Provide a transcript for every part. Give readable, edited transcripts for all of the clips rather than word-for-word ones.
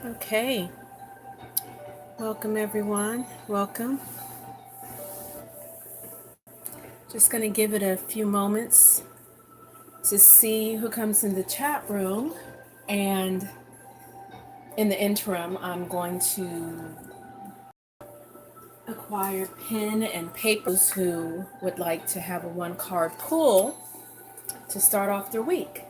Okay, welcome everyone. Welcome. Just going to give it a few moments to see who comes in the chat room, and in the interim, I'm going to acquire pen and papers who would like to have a one-card pull to start off their week.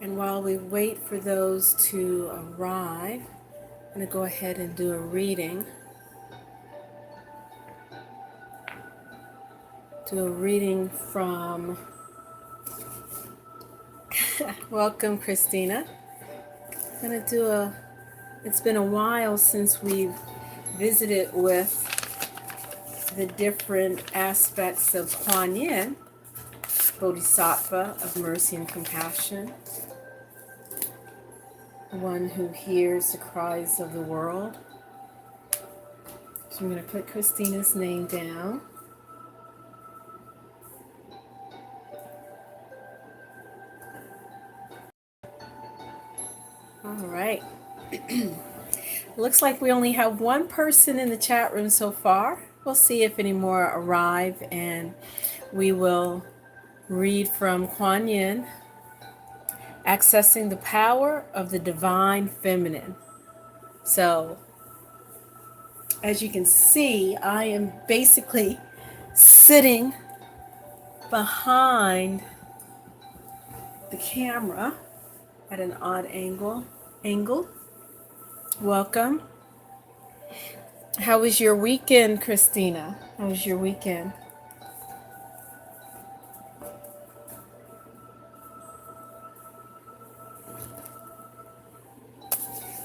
And while we wait for those to arrive, I'm going to go ahead and do a reading. Do a reading from, welcome Christina. I'm going to do it's been a while since we've visited with the different aspects of Kuan Yin, Bodhisattva of mercy and compassion, one who hears the cries of the world. So I'm going to put Christina's name down. All right. Looks like we only have one person in the chat room so far. We'll see if any more arrive, and we will read from Kuan Yin, Accessing the Power of the Divine Feminine. So, as you can see, I am basically sitting behind the camera at an odd angle. Welcome. How was your weekend, Christina? How was your weekend?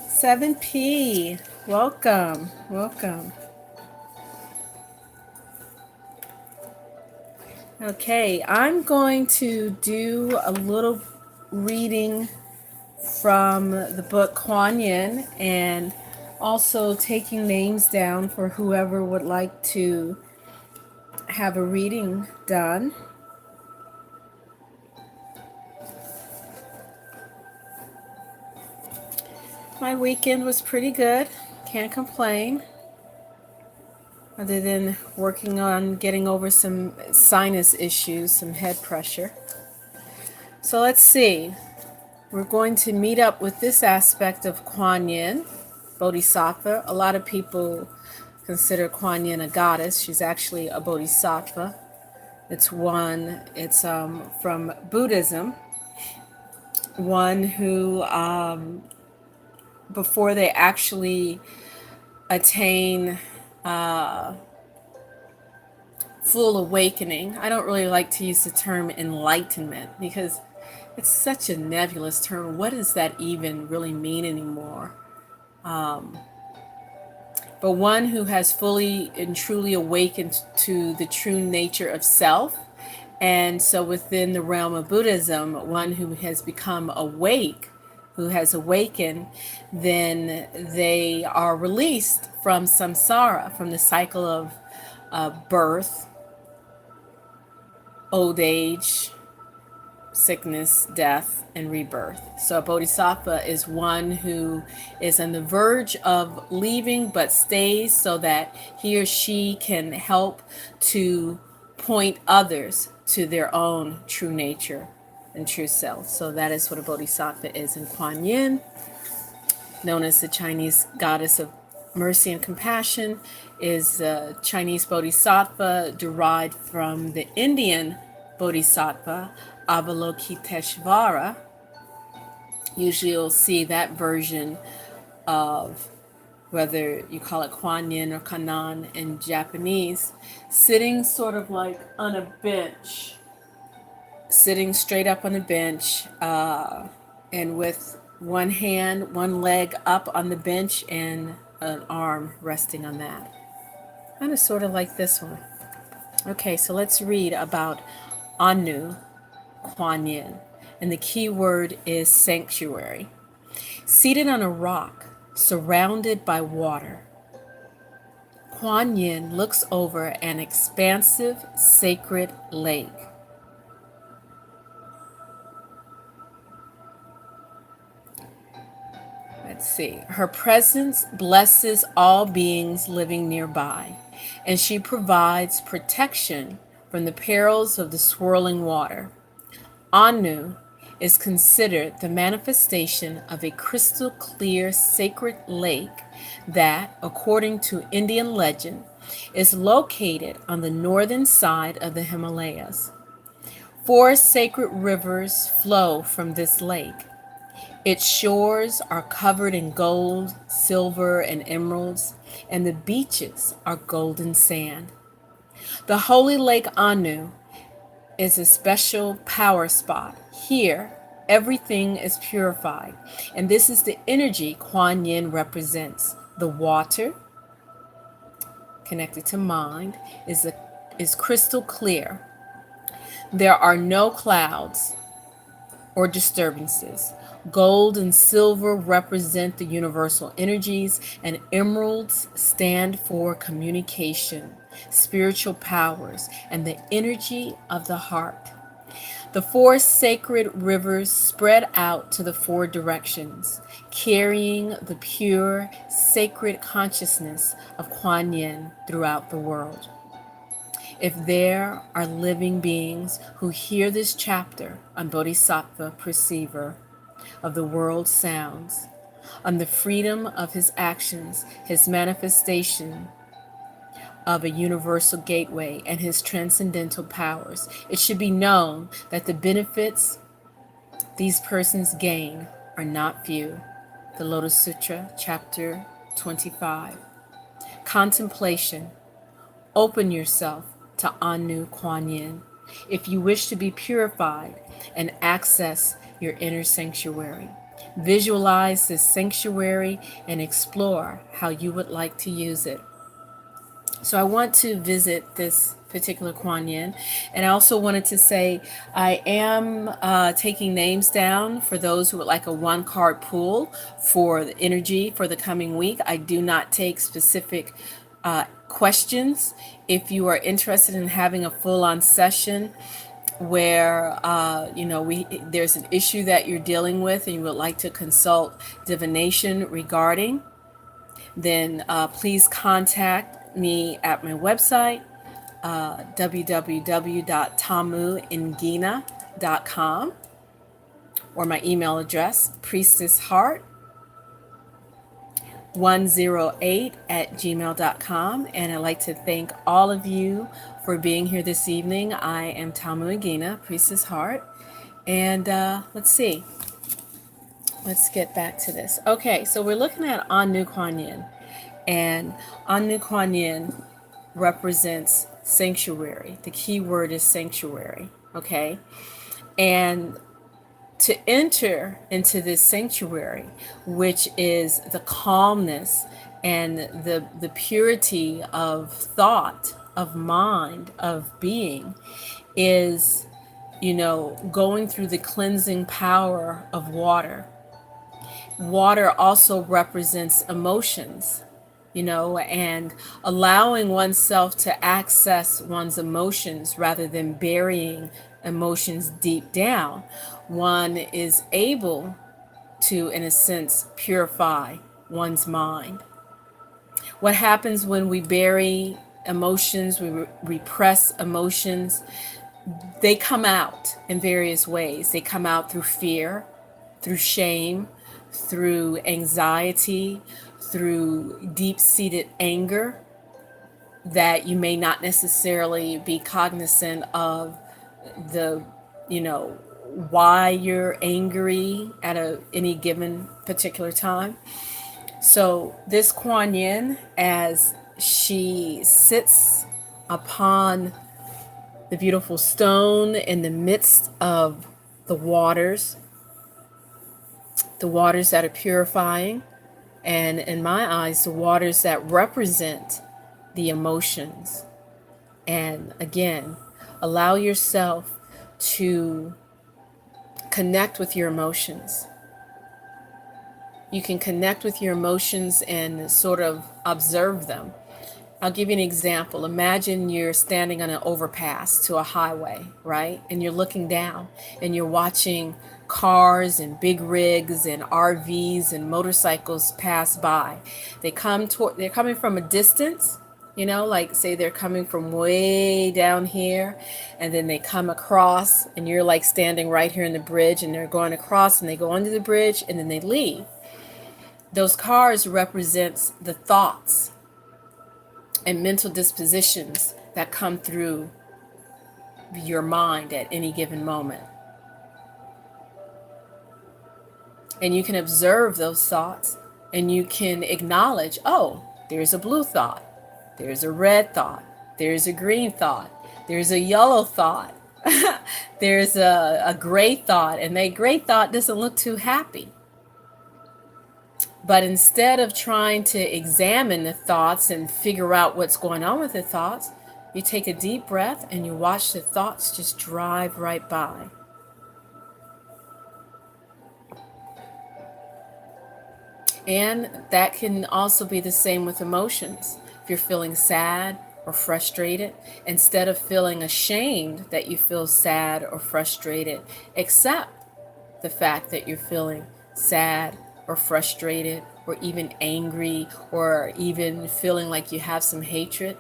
$7P. Welcome. Okay, I'm going to do a little reading from the book Kuan Yin, and also taking names down for whoever would like to have a reading done. My weekend was pretty good. Can't complain. Other than working on getting over some sinus issues, some head pressure. So let's see. We're going to meet up with this aspect of Kuan Yin, Bodhisattva. A lot of people consider Kuan Yin a goddess. She's actually a Bodhisattva. It's from Buddhism. One who, before they actually attain full awakening, I don't really like to use the term enlightenment because it's such a nebulous term. What does that even really mean anymore? But one who has fully and truly awakened to the true nature of self. And so within the realm of Buddhism, one who has become awake, who has awakened, then they are released from samsara, from the cycle of birth, old age, sickness, death, and rebirth. So a bodhisattva is one who is on the verge of leaving but stays so that he or she can help to point others to their own true nature and true self. So that is what a bodhisattva is in Kuan Yin, known as the Chinese goddess of mercy and compassion, is the Chinese bodhisattva derived from the Indian bodhisattva, Avalokiteshvara. Usually you'll see that version of, whether you call it Kuan Yin or Kannon in Japanese, sitting sort of like on a bench, sitting straight up on a bench, and with one leg up on the bench and an arm resting on that. Kind of sort of like this one. Okay, so let's read about Anu Kuan Yin. And the key word is sanctuary. Seated on a rock, surrounded by water, Kuan Yin looks over an expansive, sacred lake. Let's see. Her presence blesses all beings living nearby, and she provides protection from the perils of the swirling water. Anu is considered the manifestation of a crystal clear sacred lake that, according to Indian legend, is located on the northern side of the Himalayas. 4 sacred rivers flow from this lake. Its shores are covered in gold, silver, and emeralds, and the beaches are golden sand. The holy lake Anu is a special power spot. Here, everything is purified, and this is the energy Kuan Yin represents. The water, connected to mind, is crystal clear. There are no clouds or disturbances. Gold and silver represent the universal energies, and emeralds stand for communication, spiritual powers, and the energy of the heart. The 4 sacred rivers spread out to the 4 directions, carrying the pure, sacred consciousness of Kuan Yin throughout the world. If there are living beings who hear this chapter on Bodhisattva Perceiver of the world sounds, on the freedom of his actions, his manifestation of a universal gateway, and his transcendental powers, it should be known that the benefits these persons gain are not few. The Lotus Sutra, chapter 25. Contemplation. Open yourself to Anu Kuan Yin if you wish to be purified and access your inner sanctuary. Visualize this sanctuary and explore how you would like to use it. So I want to visit this particular Kuan Yin, and I also wanted to say I am taking names down for those who would like a 1-card pool for the energy for the coming week. I do not take specific questions. If you are interested in having a full-on session where there's an issue that you're dealing with and you would like to consult divination regarding, then please contact me at my website, www.tamuingina.com, or my email address, priestessheart108@gmail.com. And I'd like to thank all of you for being here this evening. I am Tamu Ingina, Priestess Heart. And let's see. Let's get back to this. Okay, so we're looking at Anu Kuan Yin. And Anu Kuan Yin represents sanctuary. The key word is sanctuary. Okay? And to enter into this sanctuary, which is the calmness and the purity of thought, of mind, of being, is, going through the cleansing power of water. Water also represents emotions, and allowing oneself to access one's emotions rather than burying emotions deep down. One is able to, in a sense, purify one's mind. What happens when we bury emotions, we repress emotions? They come out in various ways. They come out through fear, through shame, through anxiety, through deep-seated anger that you may not necessarily be cognizant of why you're angry at any given particular time. So this Kuan Yin, as she sits upon the beautiful stone in the midst of the waters that are purifying, And in my eyes, the waters that represent the emotions. And again, allow yourself to connect with your emotions. You can connect with your emotions and sort of observe them. I'll give you an example. Imagine you're standing on an overpass to a highway, right? And you're looking down and you're watching cars and big rigs and RVs and motorcycles pass by. They're coming from a distance, like say they're coming from way down here, and then they come across and you're like standing right here in the bridge, and they're going across and they go under the bridge and then they leave. Those cars represents the thoughts and mental dispositions that come through your mind at any given moment. And you can observe those thoughts and you can acknowledge, oh, there's a blue thought, there's a red thought, there's a green thought, there's a yellow thought, there's a gray thought, and that gray thought doesn't look too happy. But instead of trying to examine the thoughts and figure out what's going on with the thoughts, you take a deep breath and you watch the thoughts just drive right by. And that can also be the same with emotions. If you're feeling sad or frustrated, instead of feeling ashamed that you feel sad or frustrated, accept the fact that you're feeling sad or frustrated or even angry or even feeling like you have some hatred.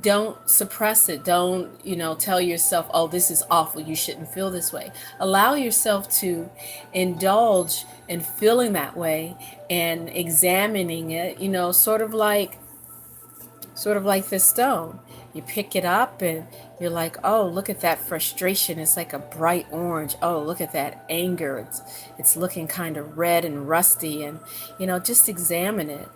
Don't suppress it. Don't, tell yourself, oh, this is awful, you shouldn't feel this way. Allow yourself to indulge in feeling that way and examining it, sort of like this stone. You pick it up and you're like, oh, look at that frustration. It's like a bright orange. Oh, look at that anger. It's looking kind of red and rusty. And, just examine it.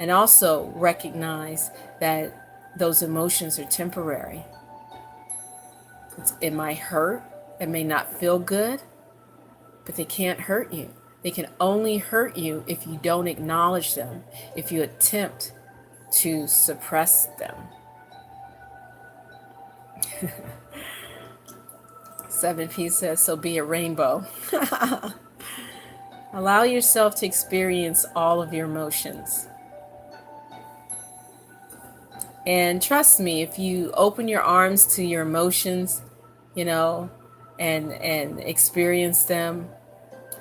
And also recognize that those emotions are temporary. It might hurt. It may not feel good. But they can't hurt you. They can only hurt you if you don't acknowledge them, if you attempt to suppress them. 7P says, so be a rainbow. Allow yourself to experience all of your emotions. And trust me, if you open your arms to your emotions, and experience them,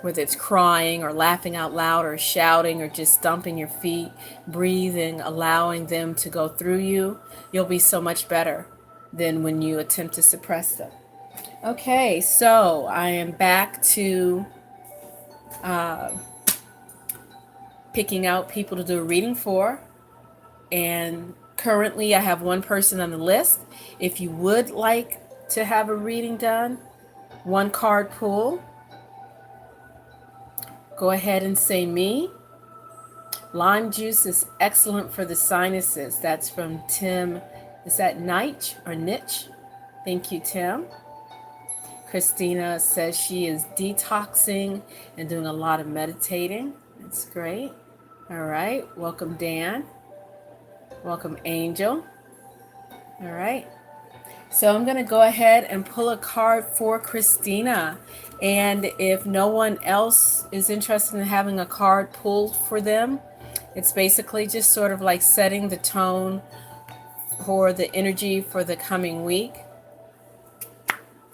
whether it's crying or laughing out loud or shouting or just stomping your feet, breathing, allowing them to go through you, you'll be so much better than when you attempt to suppress them. Okay, so I am back to picking out people to do a reading for. And currently I have one person on the list. If you would like to have a reading done, one card pull, go ahead and say me. Lime juice is excellent for the sinuses. That's from Tim. Is that Nitch or Nitch? Thank you, Tim. Christina says she is detoxing and doing a lot of meditating. That's great. All right. Welcome, Dan. Welcome, Angel. All right. So I'm going to go ahead and pull a card for Christina. And if no one else is interested in having a card pulled for them, it's basically just sort of like setting the tone for the energy for the coming week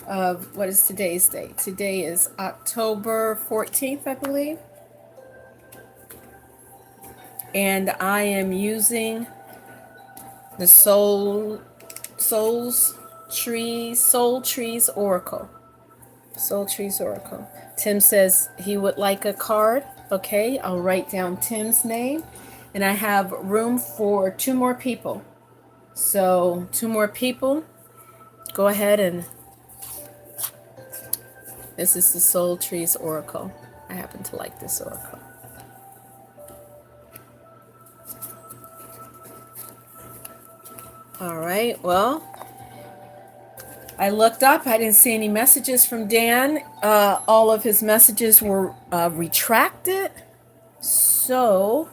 of, what is today's date? Today is October 14th, I believe. And I am using the Soul Trees Oracle. Soul Trees Oracle. Tim says he would like a card. Okay, I'll write down Tim's name. And I have room for 2 more people. So 2 more people. Go ahead and... This is the Soul Trees Oracle. I happen to like this oracle. All right, well, I looked up, I didn't see any messages from Dan. All of his messages were retracted. So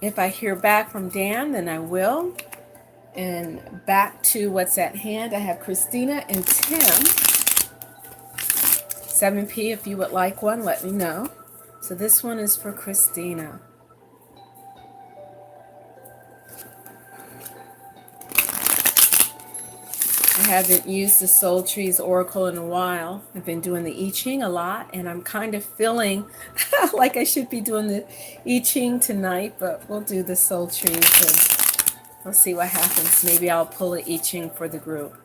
if I hear back from Dan, then I will. And back to what's at hand, I have Christina and Tim. 7P, if you would like one, let me know. So this one is for Christina. I haven't used the Soul Trees Oracle in a while. I've been doing the I Ching a lot, and I'm kind of feeling like I should be doing the I Ching tonight, but we'll do the Soul Trees and we'll see what happens. Maybe I'll pull an I Ching for the group.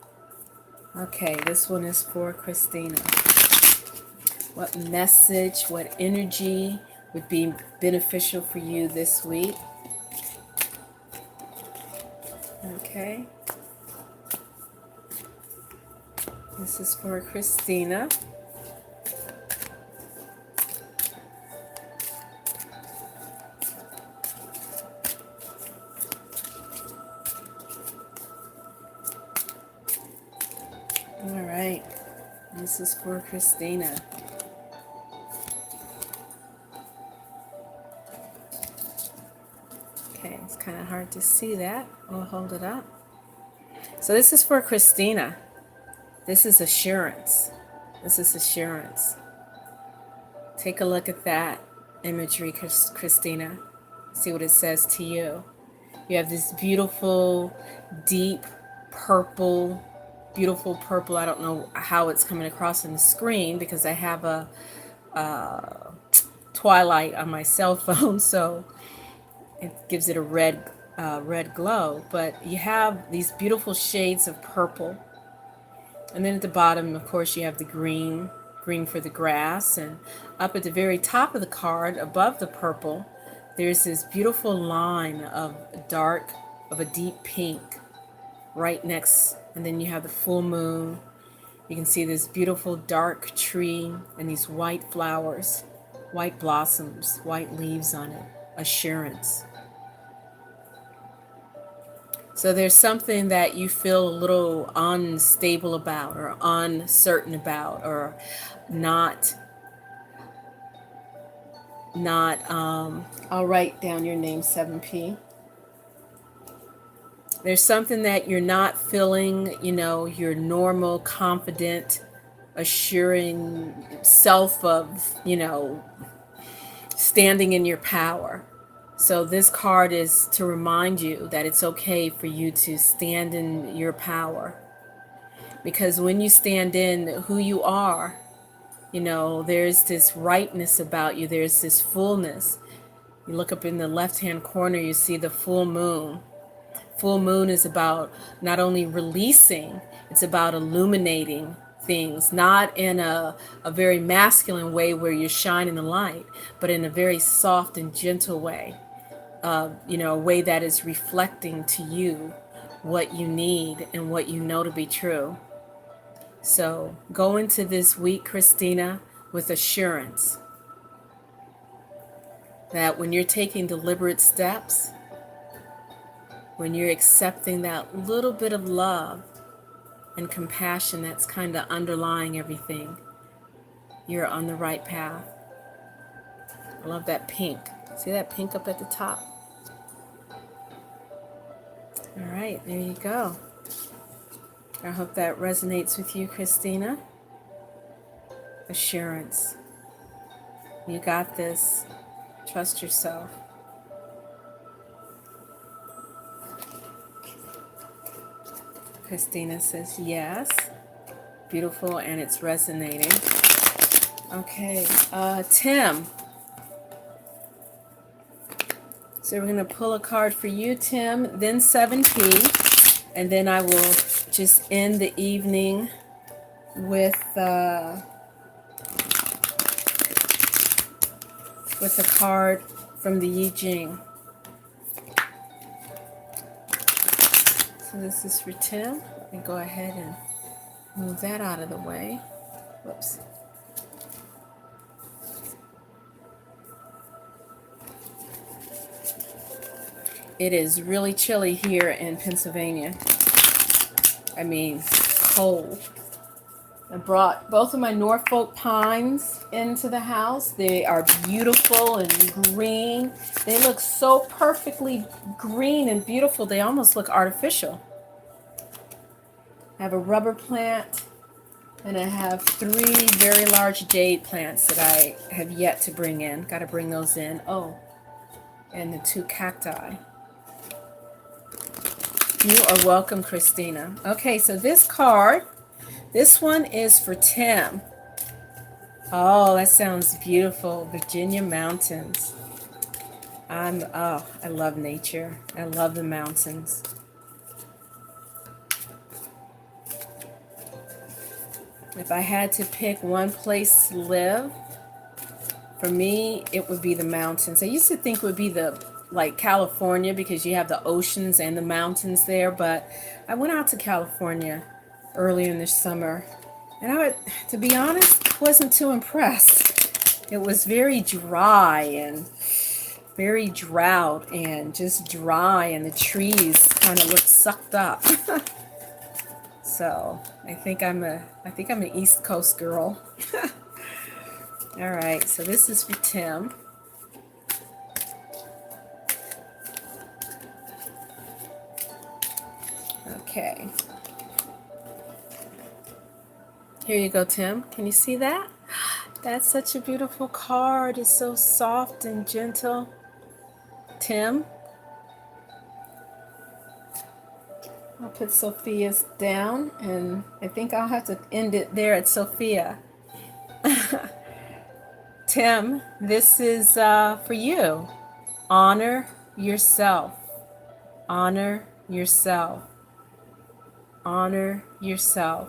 Okay, this one is for Christina. What message, what energy would be beneficial for you this week? Okay. This is for Christina. All right. This is for Christina. Okay, it's kind of hard to see that. We'll hold it up. So this is for Christina. This is assurance. This is assurance. Take a look at that imagery, Christina. See what it says to you. You have this beautiful, deep purple, beautiful purple. I don't know how it's coming across on the screen because I have a twilight on my cell phone, so it gives it a red glow. But you have these beautiful shades of purple. And then at the bottom, of course, you have the green for the grass. And up at the very top of the card, above the purple, there's this beautiful line of a deep pink right next. And then you have the full moon. You can see this beautiful dark tree and these white flowers, white blossoms, white leaves on it. Assurance. So there's something that you feel a little unstable about or uncertain about or not, I'll write down your name, 7P. There's something that you're not feeling, your normal, confident, assuring self of, standing in your power. So this card is to remind you that it's okay for you to stand in your power. Because when you stand in who you are, there's this rightness about you. There's this fullness. You look up in the left-hand corner, you see the full moon. Full moon is about not only releasing, it's about illuminating things, not in a very masculine way where you're shining the light, but in a very soft and gentle way. A way that is reflecting to you what you need and what you know to be true. So go into this week, Christina, with assurance that when you're taking deliberate steps, when you're accepting that little bit of love and compassion that's kind of underlying everything, you're on the right path. I love that pink. See that pink up at the top? All right, there you go. I hope that resonates with you, Christina. Assurance. You got this. Trust yourself. Christina says yes. Beautiful, and it's resonating. Okay, Tim. So we're going to pull a card for you, Tim, then 7P, and then I will just end the evening with a card from the I Ching. So this is for Tim. Let me go ahead and move that out of the way. Whoops. It is really chilly here in Pennsylvania. I mean, cold. I brought both of my Norfolk pines into the house. They are beautiful and green. They look so perfectly green and beautiful. They almost look artificial. I have a rubber plant, and I have 3 very large jade plants that I have yet to bring in. Got to bring those in. Oh, and the 2 cacti. You are welcome, Christina. Okay, so this card, this one is for Tim. Oh, that sounds beautiful. Virginia mountains. I love nature. I love the mountains. If I had to pick one place to live, for me, it would be the mountains. I used to think it would be like California, because you have the oceans and the mountains there, but I went out to California earlier in the summer, and to be honest, wasn't too impressed. It was very dry and very drought and just dry, and the trees kind of looked sucked up. So I think I'm an East Coast girl. All right, so this is for Tim. Okay. Here you go, Tim. Can you see that? That's such a beautiful card. It's so soft and gentle. Tim. I'll put Sophia's down, and I think I'll have to end it there at Sophia. Tim, this is for you. Honor yourself. Honor yourself. Honor yourself.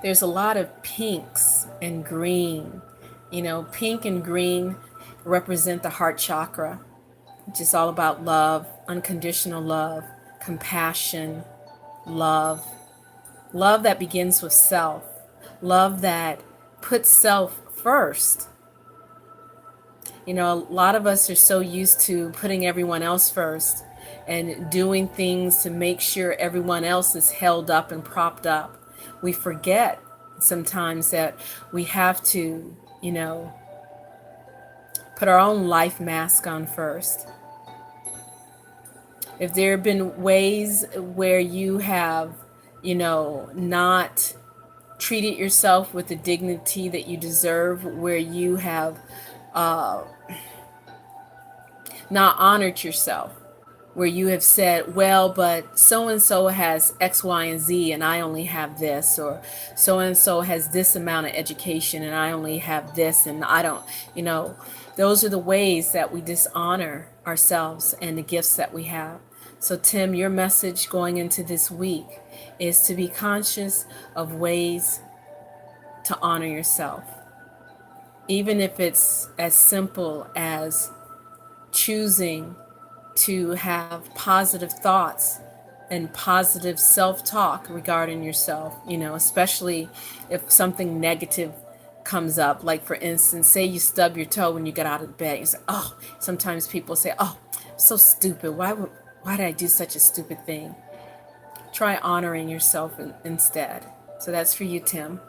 There's a lot of pinks and green. You know, pink and green represent the heart chakra, which is all about love, unconditional love, compassion, love. Love that begins with self. Love that puts self first. You know, a lot of us are so used to putting everyone else first and doing things to make sure everyone else is held up and propped up. We forget sometimes that we have to, you know, put our own life mask on first. If there have been ways where you have, you know, not treated yourself with the dignity that you deserve, where you have not honored yourself, where you have said, well, but so-and-so has X, Y, and Z, and I only have this, or so-and-so has this amount of education, and I only have this, and I don't, you know, those are the ways that we dishonor ourselves and the gifts that we have. So, Tim, your message going into this week is to be conscious of ways to honor yourself. Even if it's as simple as choosing to have positive thoughts and positive self-talk regarding yourself, you know, especially if something negative comes up. Like, for instance, say you stub your toe when you get out of bed. You say, oh, sometimes people say, oh, so stupid. Why did I do such a stupid thing? Try honoring yourself instead. So that's for you, Tim.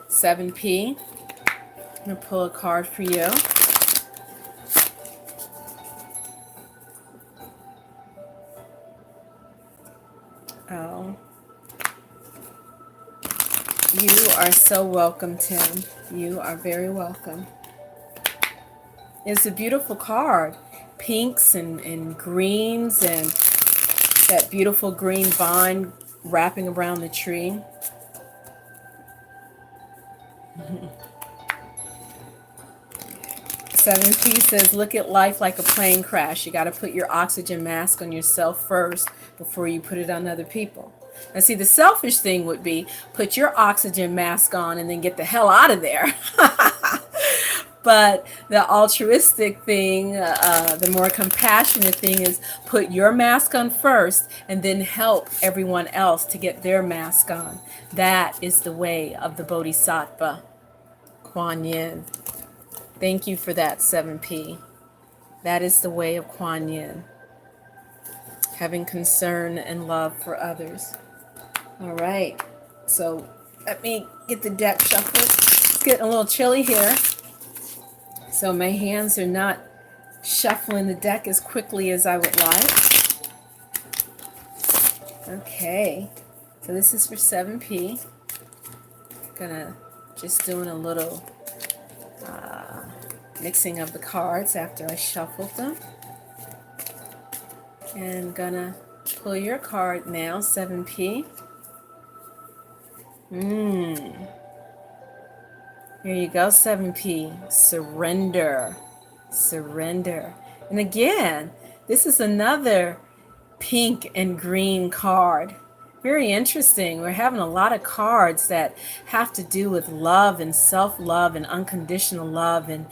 7P. I'm going to pull a card for you. Oh. You are so welcome, Tim. You are very welcome. It's a beautiful card. Pinks and greens and that beautiful green vine wrapping around the tree. 7P says, look at life like a plane crash. You got to put your oxygen mask on yourself first before you put it on other people. Now, see, the selfish thing would be put your oxygen mask on and then get the hell out of there. But the altruistic thing, the more compassionate thing is put your mask on first and then help everyone else to get their mask on. That is the way of the Bodhisattva, Kuan Yin. Thank you for that, 7P. That is the way of Kuan Yin, having concern and love for others. All right, so let me get the deck shuffled. It's getting a little chilly here, so my hands are not shuffling the deck as quickly as I would like. Okay, so this is for 7P. Gonna just doing a little mixing of the cards after I shuffled them. And gonna pull your card now, 7P. Here you go, 7P. Surrender. Surrender. And again, this is another pink and green card. Very interesting. We're having a lot of cards that have to do with love and self-love and unconditional love and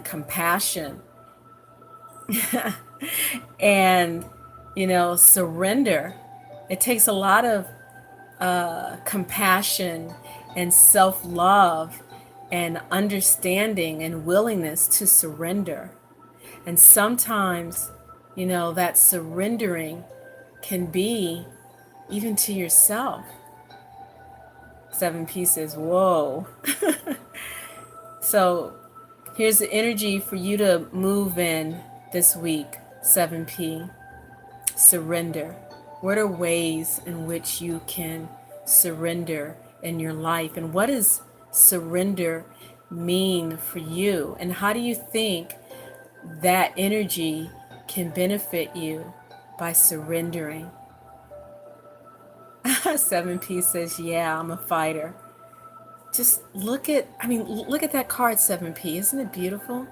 compassion. And, you know, surrender. It takes a lot of compassion and self-love and understanding and willingness to surrender. And sometimes, you know, that surrendering can be even to yourself. 7P says, whoa. So here's the energy for you to move in this week, 7P. Surrender. What are ways in which you can surrender in your life? And what does surrender mean for you? And how do you think that energy can benefit you by surrendering? 7P says, yeah, I'm a fighter. Just look at that card, 7P. Isn't it beautiful?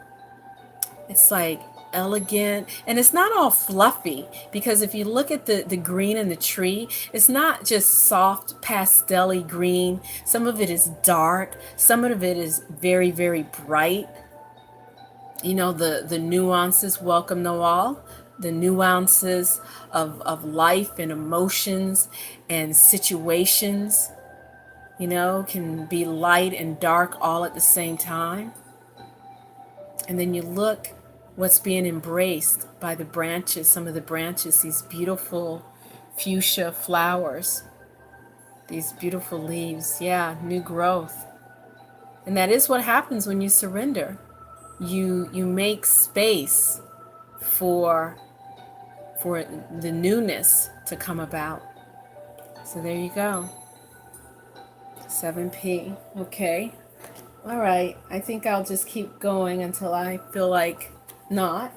It's like elegant, and it's not all fluffy, because if you look at the green in the tree, it's not just soft pastel-y green. Some of it is dark, some of it is very, very bright. You know, the nuances, welcome Noel, the nuances of life and emotions and situations, you know, can be light and dark all at the same time. And then you look what's being embraced by the branches, some of the branches, these beautiful fuchsia flowers, these beautiful leaves. Yeah, new growth. And that is what happens when you surrender. You make space for the newness to come about. So there you go. 7P. Okay. All right. I think I'll just keep going until I feel like not.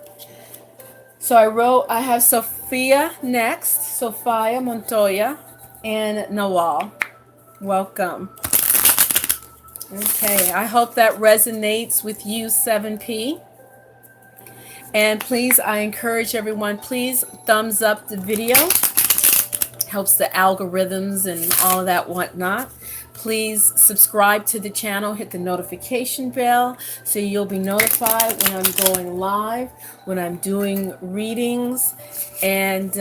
So I have Sophia next, Sophia Montoya, and Nawal. Welcome. Okay, I hope that resonates with you, 7P. And please, I encourage everyone, please thumbs up the video. Helps the algorithms and all of that whatnot. Please subscribe to the channel, hit the notification bell so you'll be notified when I'm going live, when I'm doing readings, and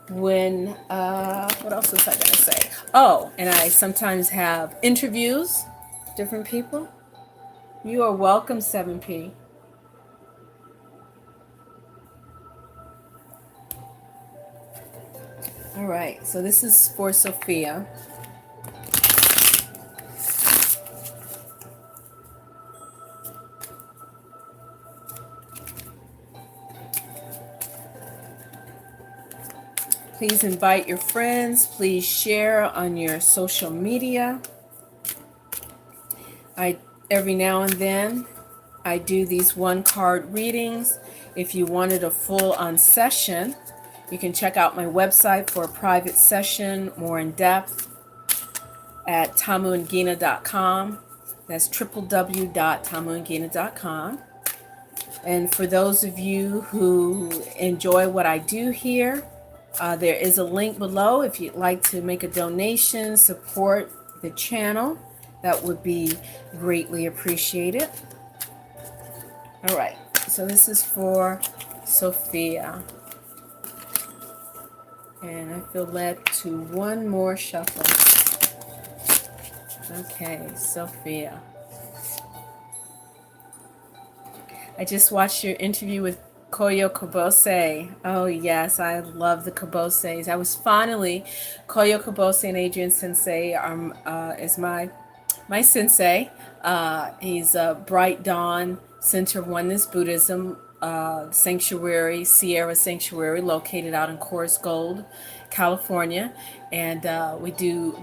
what else was I going to say? Oh, and I sometimes have interviews, different people. You are welcome, 7P. All right, so this is for Sophia. Please invite your friends. Please share on your social media. Every now and then, I do these one-card readings. If you wanted a full-on session, you can check out my website for a private session, more in depth, at tamuangina.com. That's www.tamuangina.com. And for those of you who enjoy what I do here, there is a link below if you'd like to make a donation, support the channel. That would be greatly appreciated. All right, so this is for Sophia. And I feel led to one more shuffle. Okay, Sophia. I just watched your interview with Koyo Kobose. Oh yes, I love the Koboses. I was finally Koyo Kobose and Adrian Sensei is my sensei. He's a Bright Dawn Center of Oneness Buddhism Sanctuary, Sierra Sanctuary, located out in Coors Gold, California, and we do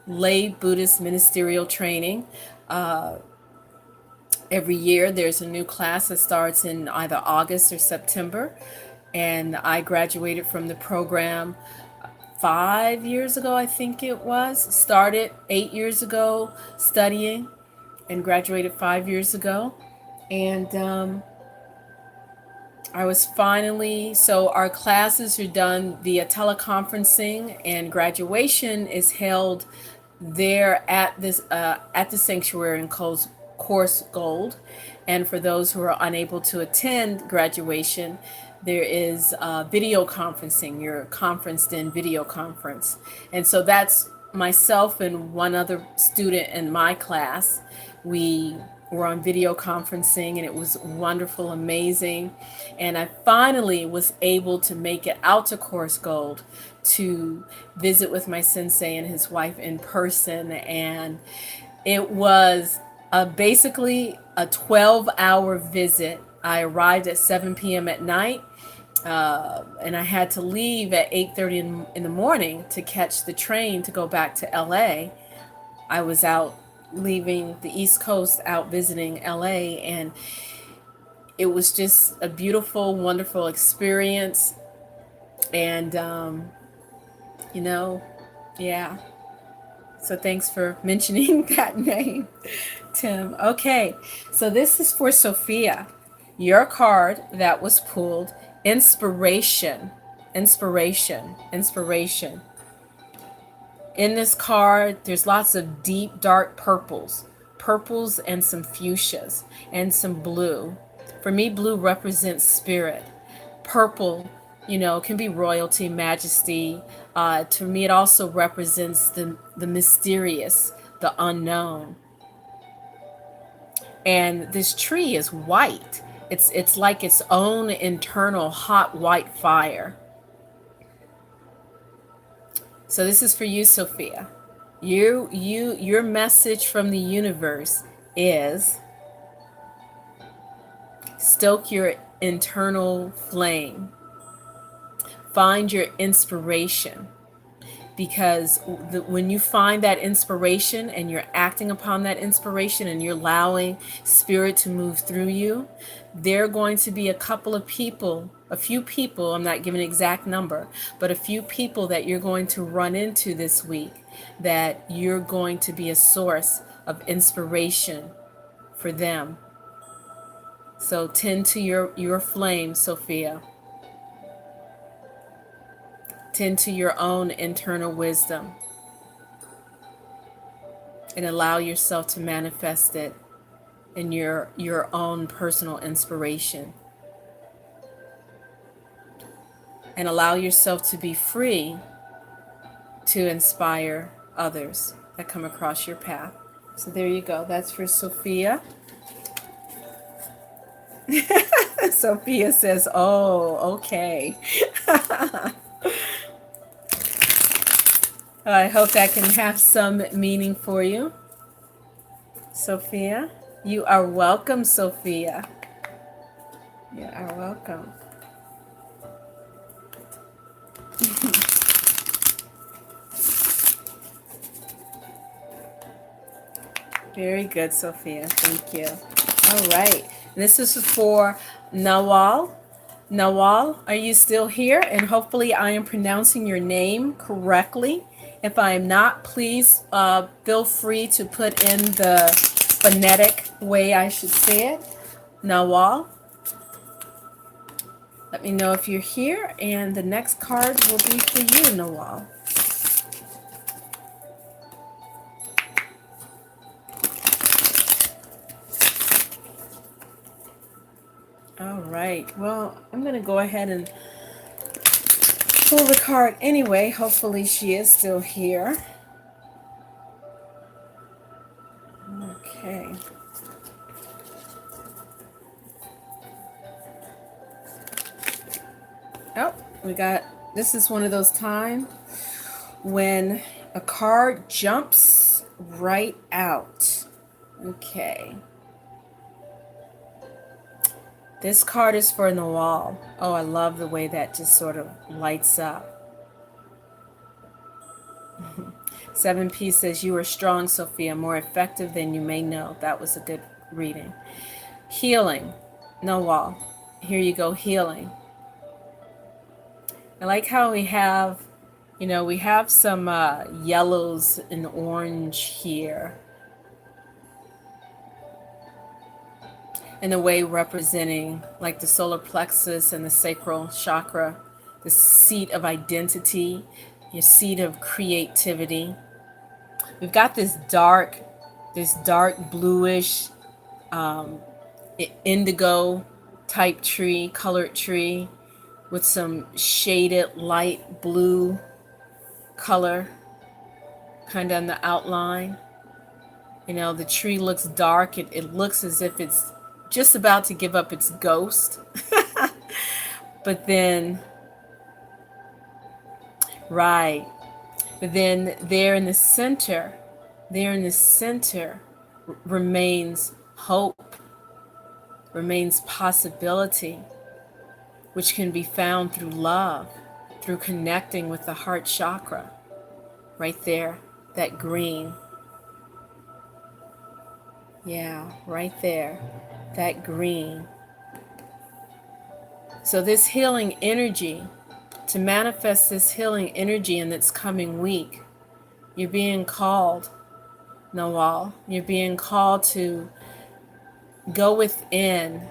lay Buddhist ministerial training. Every year there's a new class that starts in either August or September, and I graduated from the program 5 years ago, I think it was. Started 8 years ago studying and graduated 5 years ago. And I was finally, so our classes are done via teleconferencing, and graduation is held there at the sanctuary in Course Gold. And for those who are unable to attend graduation, there is video conferencing. You're conferenced in video conference. And so that's myself and one other student in my class. We were on video conferencing, and it was wonderful, amazing. And I finally was able to make it out to Course Gold to visit with my sensei and his wife in person. And it was basically a 12-hour visit. I arrived at 7 p.m. at night, and I had to leave at 8:30 in the morning to catch the train to go back to LA. I was out leaving the East Coast, out visiting LA, and it was just a beautiful, wonderful experience. And, yeah. So thanks for mentioning that name, Tim. Okay, so this is for Sophia. Your card that was pulled, inspiration, inspiration, inspiration. In this card, there's lots of deep, dark purples and some fuchsias and some blue. For me, blue represents spirit. Purple, can be royalty, majesty. To me, it also represents the mysterious, the unknown. And this tree is white. It's like its own internal hot white fire. So this is for you, Sophia. Your message from the universe is stoke your internal flame. Find your inspiration, because when you find that inspiration and you're acting upon that inspiration and you're allowing spirit to move through you, there are going to be a few people, I'm not giving an exact number, but a few people that you're going to run into this week that you're going to be a source of inspiration for them. So tend to your flame, Sophia. Tend to your own internal wisdom and allow yourself to manifest it in your own personal inspiration. And allow yourself to be free to inspire others that come across your path. So there you go. That's for Sophia. Sophia says, oh, okay. I hope that can have some meaning for you, Sophia. You are welcome, Sophia. You are welcome. Very good, Sophia. Thank you. All right. This is for Nawal. Nawal, are you still here? And hopefully I am pronouncing your name correctly. If I am not, please feel free to put in the phonetic way I should say it. Nawal. Let me know if you're here, and the next card will be for you, Nawal. All right. Well, I'm going to go ahead and pull the card anyway. Hopefully she is still here. Okay. Oh, this is one of those times when a card jumps right out. Okay. This card is for Nawal. Oh, I love the way that just sort of lights up. 7P says, you are strong, Sophia, more effective than you may know. That was a good reading. Healing. Nawal. Here you go, healing. I like how we have, we have some yellows and orange here. In a way representing like the solar plexus and the sacral chakra, the seat of identity, your seat of creativity. We've got this dark bluish, indigo type tree, colored tree with some shaded light blue color kind of on the outline. The tree looks dark. It looks as if it's just about to give up its ghost. But then, right. But then there in the center remains hope, remains possibility, which can be found through love, through connecting with the heart chakra. Right there, that green. Yeah, right there, that green. So this healing energy, to manifest this healing energy in this coming week, you're being called, Nawal, you're being called to go within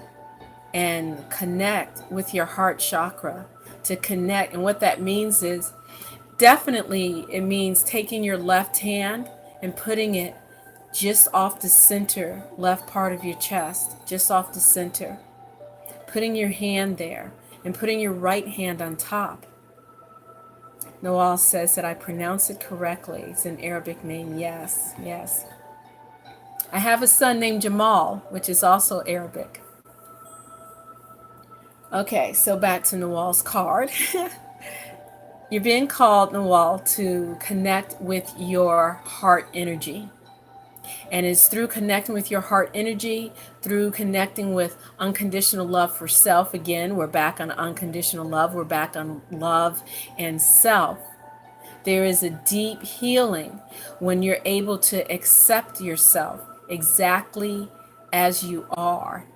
and connect with your heart chakra, to connect. And what that means is, definitely it means taking your left hand and putting it just off the center, left part of your chest, just off the center. Putting your hand there and putting your right hand on top. Nawal says that I pronounce it correctly. It's an Arabic name. Yes, yes. I have a son named Jamal, which is also Arabic. Okay, so back to Nawal's card. You're being called, Nawal, to connect with your heart energy. And it's through connecting with your heart energy, through connecting with unconditional love for self. Again, we're back on unconditional love. We're back on love and self. There is a deep healing when you're able to accept yourself exactly as you are.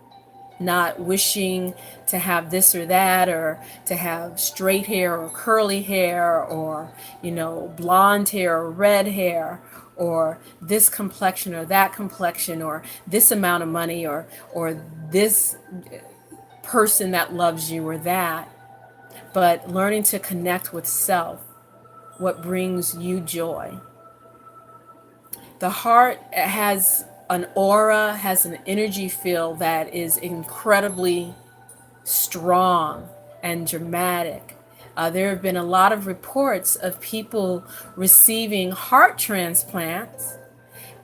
Not wishing to have this or that, or to have straight hair or curly hair, or, blonde hair or red hair, or this complexion or that complexion, or this amount of money, or this person that loves you, or that. But learning to connect with self, what brings you joy. The heart has an aura, has an energy field that is incredibly strong and dramatic. There have been a lot of reports of people receiving heart transplants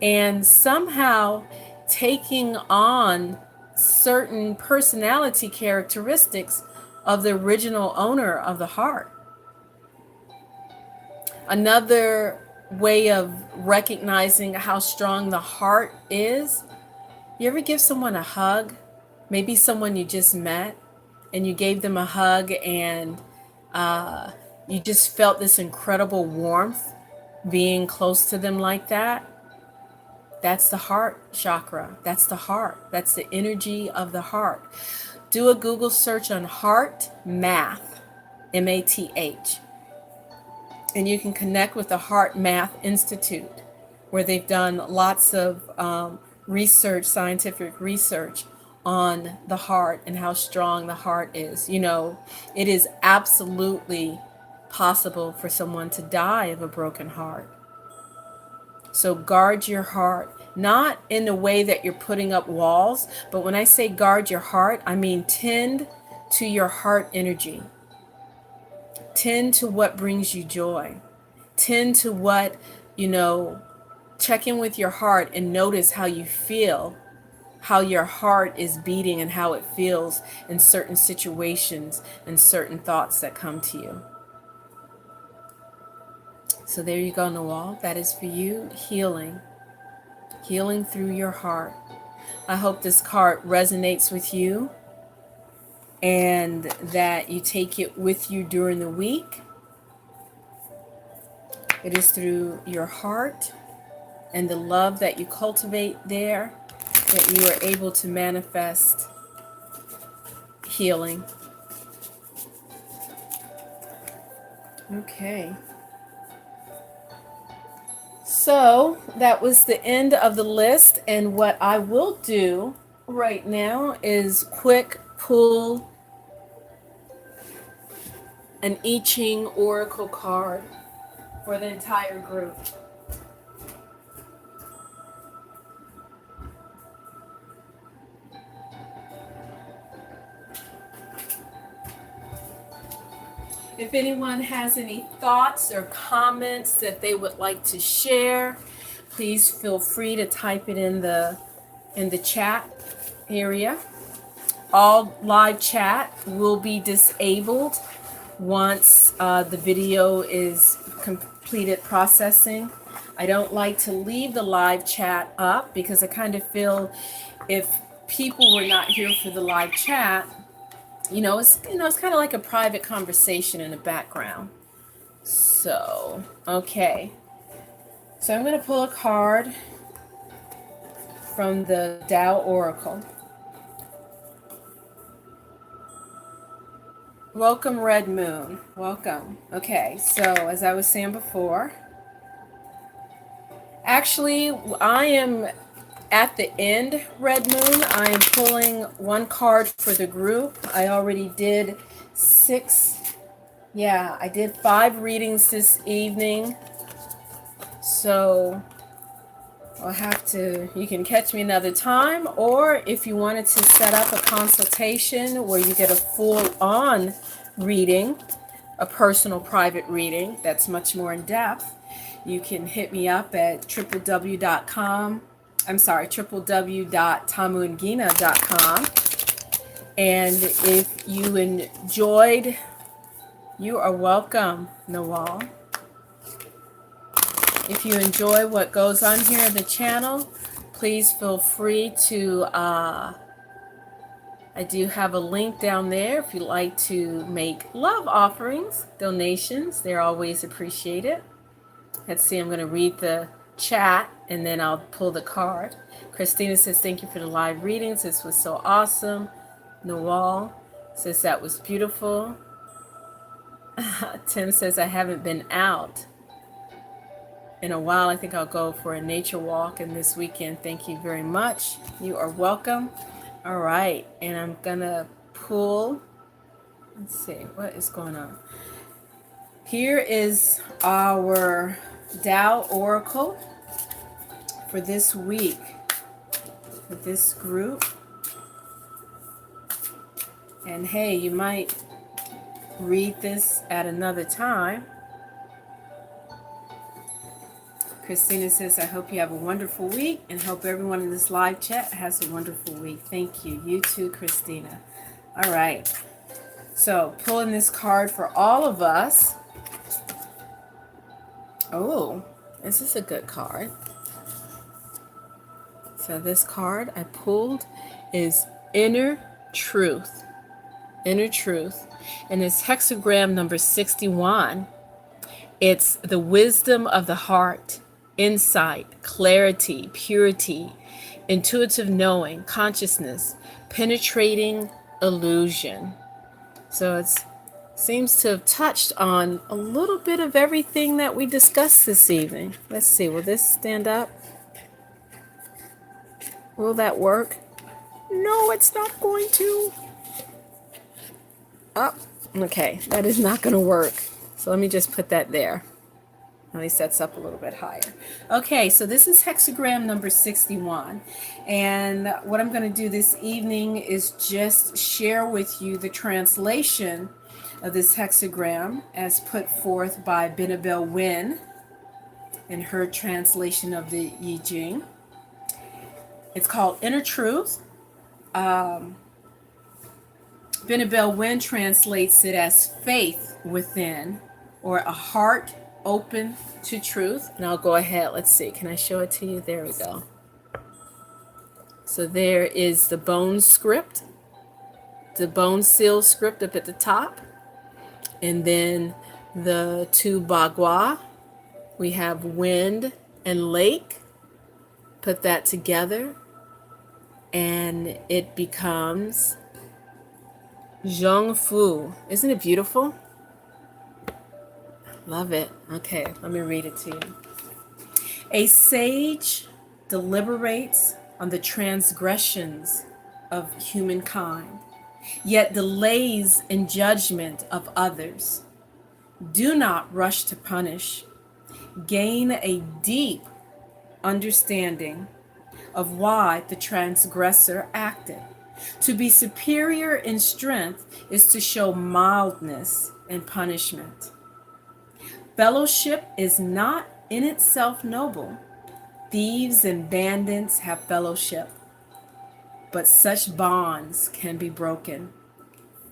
and somehow taking on certain personality characteristics of the original owner of the heart. Another way of recognizing how strong the heart is, you ever give someone a hug? Maybe someone you just met, and you gave them a hug, and you just felt this incredible warmth being close to them like that. That's the heart chakra. That's the heart. That's the energy of the heart. Do a Google search on heart math, MATH. And you can connect with the Heart Math Institute, where they've done lots of research, scientific research on the heart and how strong the heart is. It is absolutely possible for someone to die of a broken heart. So guard your heart, not in the way that you're putting up walls, but when I say guard your heart, I mean tend to your heart energy. Tend to what brings you joy. Tend to what, check in with your heart and notice how you feel, how your heart is beating and how it feels in certain situations and certain thoughts that come to you. So there you go, Noel. That is for you, healing. Healing through your heart. I hope this card resonates with you and that you take it with you during the week. It is through your heart and the love that you cultivate there that you are able to manifest healing. Okay. So that was the end of the list, and what I will do right now is quick pull an I Ching Oracle card for the entire group. If anyone has any thoughts or comments that they would like to share, please feel free to type it in the chat area. All live chat will be disabled once the video is completed processing. I don't like to leave the live chat up because I kind of feel if people were not here for the live chat, it's kind of like a private conversation in the background. So, okay. So I'm going to pull a card from the Tao Oracle. Welcome, Red Moon. Welcome. Okay, so as I was saying before, actually, I am at the end, Red Moon. I am pulling one card for the group. I already did 6. Yeah, I did 5 readings this evening. So I'll have to, you can catch me another time, or if you wanted to set up a consultation where you get a full-on reading, a personal private reading that's much more in depth, you can hit me up at www.tamuangina.com. And if you enjoyed, you are welcome, Noel. If you enjoy what goes on here on the channel, please feel free to, I do have a link down there if you'd like to make love offerings, donations. They're always appreciated. Let's see, I'm going to read the chat and then I'll pull the card. Christina says, thank you for the live readings. This was so awesome. Noel says, that was beautiful. Tim says, I haven't been out in a while. I think I'll go for a nature walk in this weekend. Thank you very much. You are welcome. All right, and I'm gonna pull, let's see what is going on. Here is our Tao Oracle for this week for this group. And hey, you might read this at another time. Christina says, I hope you have a wonderful week and hope everyone in this live chat has a wonderful week. Thank you. You too, Christina. All right. So, pulling this card for all of us. Oh, this is a good card. So, this card I pulled is Inner Truth. Inner Truth. And it's hexagram number 61. It's the wisdom of the heart. Insight, clarity, purity, intuitive knowing, consciousness, penetrating illusion. So it seems to have touched on a little bit of everything that we discussed this evening. Let's see, will this stand up? Will that work? No, it's not going to. Oh, okay, that is not going to work. So let me just put that there. At least that's up a little bit higher. Okay, so this is hexagram number 61. And what I'm going to do this evening is just share with you the translation of this hexagram as put forth by Benabel Wynn in her translation of the I Ching. It's called Inner Truth. Benebell Wynn translates it as faith within, or a heart open to truth. And I'll go ahead. Let's see. Can I show it to you? There we go. So there is the bone script, the bone seal script up at the top. And then the two bagua. We have wind and lake. Put that together. And it becomes Zhong Fu. Isn't it beautiful? Love it. Okay, let me read it to you. A sage deliberates on the transgressions of humankind, yet delays in judgment of others. Do not rush to punish. Gain a deep understanding of why the transgressor acted. To be superior in strength is to show mildness in punishment. Fellowship is not in itself noble. Thieves and bandits have fellowship, but such bonds can be broken.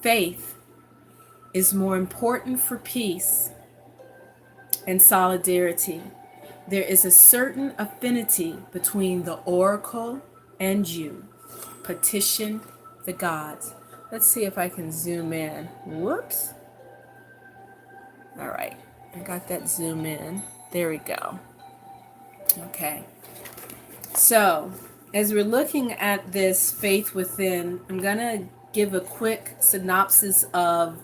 Faith is more important for peace and solidarity. There is a certain affinity between the oracle and you. Petition the gods. Let's see if I can zoom in. Whoops. All right, I got that zoom in. There we go. Okay. So, as we're looking at this faith within, I'm going to give a quick synopsis of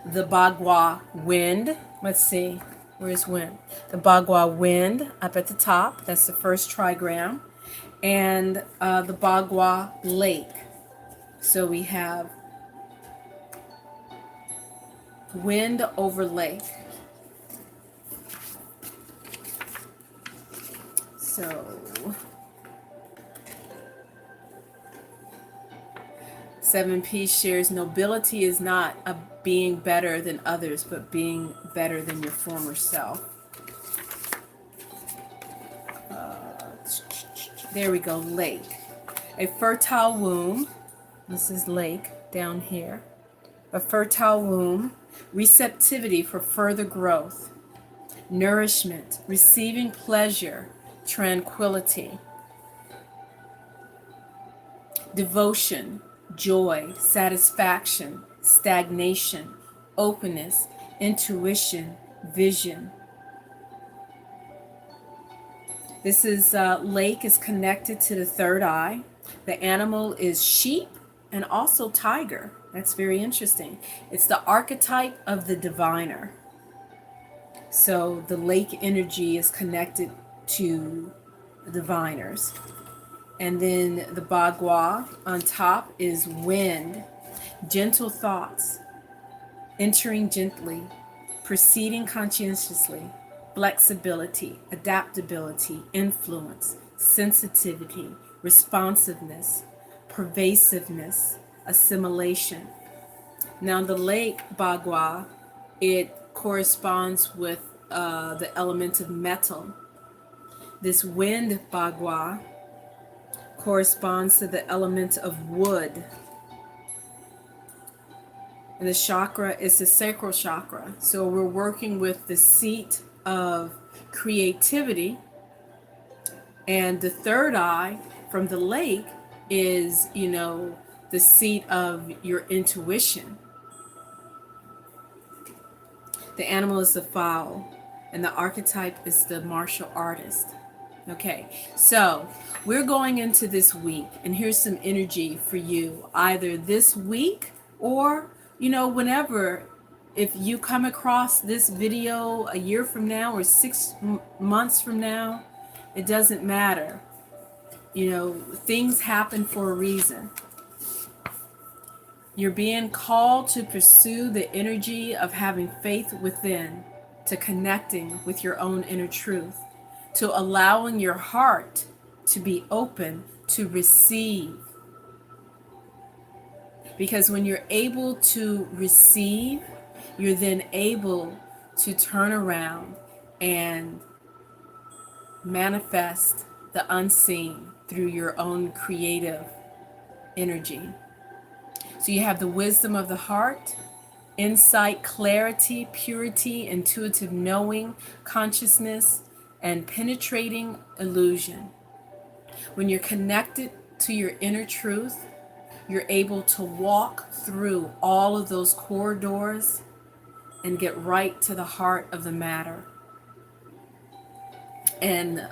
the Bagua wind. Let's see. Where's wind? The Bagua wind up at the top. That's the first trigram. And the Bagua lake. So we have wind over lake. So 7P shares nobility is not a being better than others, but being better than your former self. There we go, lake. A fertile womb. This is lake down here. A fertile womb. Receptivity for further growth. Nourishment. Receiving pleasure. Tranquility. Devotion. Joy. Satisfaction. Stagnation. Openness. Intuition. Vision. This is lake is connected to the third eye. The animal is sheep and also tiger. That's very interesting. It's the archetype of the diviner. So the lake energy is connected to the diviners. And then the Bagua on top is wind, gentle thoughts, entering gently, proceeding conscientiously, flexibility, adaptability, influence, sensitivity, responsiveness, pervasiveness, assimilation. Now the lake Bagua, it corresponds with the element of metal. This wind Bagua corresponds to the element of wood. And the chakra is the sacral chakra. So we're working with the seat of creativity. And the third eye from the lake is, the seat of your intuition. The animal is the fowl, and the archetype is the martial artist. Okay, so we're going into this week, and here's some energy for you, either this week or, whenever. If you come across this video a year from now or 6 months from now, it doesn't matter. Things happen for a reason. You're being called to pursue the energy of having faith within, to connecting with your own inner truth, to allowing your heart to be open to receive. Because when you're able to receive, you're then able to turn around and manifest the unseen through your own creative energy. So you have the wisdom of the heart, insight, clarity, purity, intuitive knowing, consciousness, and penetrating illusion. When you're connected to your inner truth, you're able to walk through all of those corridors and get right to the heart of the matter. And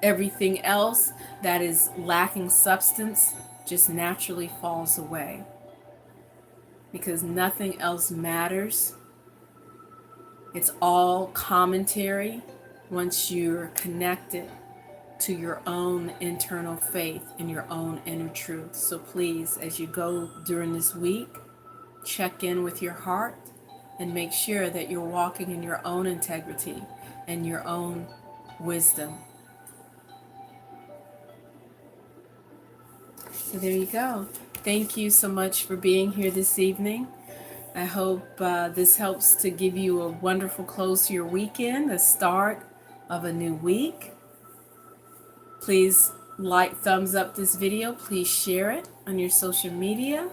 everything else that is lacking substance just naturally falls away, because nothing else matters. It's all commentary once you're connected to your own internal faith and your own inner truth. So please, as you go during this week, check in with your heart and make sure that you're walking in your own integrity and your own wisdom. So there you go. Thank you so much for being here this evening. I hope this helps to give you a wonderful close to your weekend, the start of a new week. Please thumbs up this video. Please share it on your social media.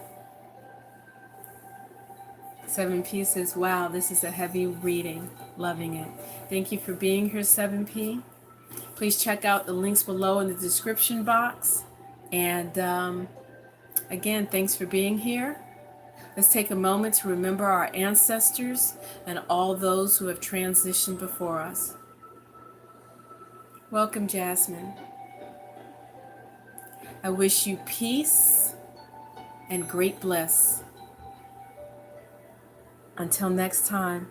7P says, wow, this is a heavy reading. Loving it. Thank you for being here, 7P. Please check out the links below in the description box. And again, thanks for being here. Let's take a moment to remember our ancestors and all those who have transitioned before us. Welcome, Jasmine. I wish you peace and great bliss. Until next time.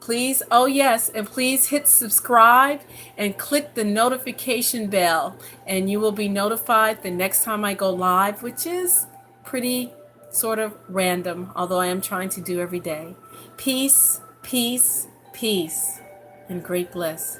Please, oh yes, and please hit subscribe and click the notification bell, and you will be notified the next time I go live, which is pretty sort of random, although I am trying to do every day. Peace, peace, peace, and great bliss.